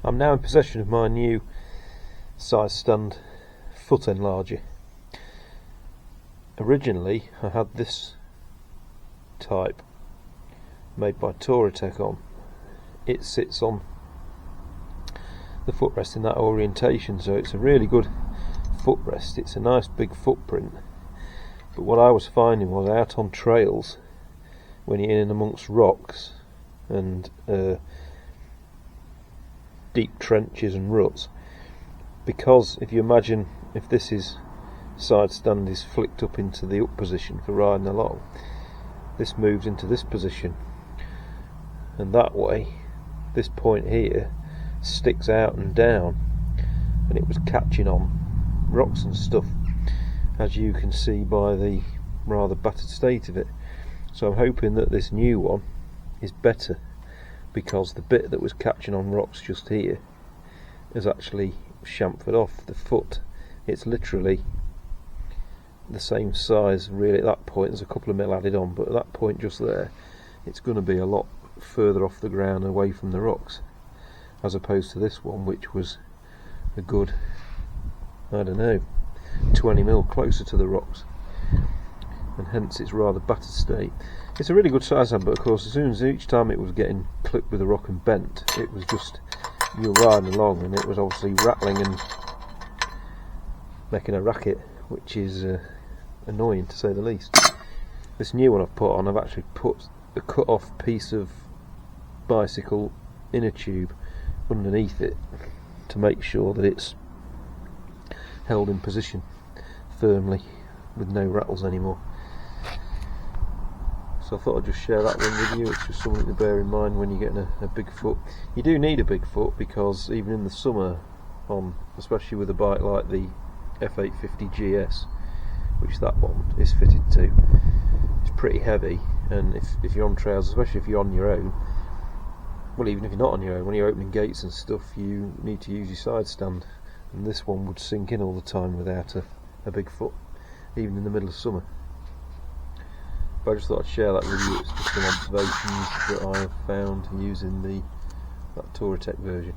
I'm now in possession of my new side stand foot enlarger. Originally I had this type made by Touratech on. It sits on the footrest in that orientation, so it's a really good footrest. It's a nice big footprint, but what I was finding was out on trails, when you're in amongst rocks and deep trenches and ruts, because if you imagine if this is side stand is flicked up into the up position for riding along, this moves into this position, and that way this point here sticks out and down, and it was catching on rocks and stuff, as you can see by the rather battered state of it. So I'm hoping that this new one is better, because the bit that was catching on rocks just here is actually chamfered off the foot. It's literally the same size really at that point. There's a couple of mil added on, but at that point just there it's going to be a lot further off the ground, away from the rocks, as opposed to this one, which was a good, I don't know, 20 mil closer to the rocks, and hence its rather battered state. It's a really good side stand, but of course as soon as each time it was getting clipped with a rock and bent, it was just, you were riding along and it was obviously rattling and making a racket, which is annoying to say the least. This new one I've put on, I've actually put a cut off piece of bicycle inner tube underneath it to make sure that it's held in position firmly with no rattles anymore. So I thought I'd just share that one with you. It's just something to bear in mind when you're getting a big foot. You do need a big foot, because even in the summer, especially with a bike like the F850GS, which that one is fitted to, it's pretty heavy, and if you're on trails, especially if you're on your own, well, even if you're not on your own, when you're opening gates and stuff, you need to use your side stand, and this one would sink in all the time without a big foot, even in the middle of summer. But I just thought I'd share that with you. It's just some observations that I have found using that Touratech version.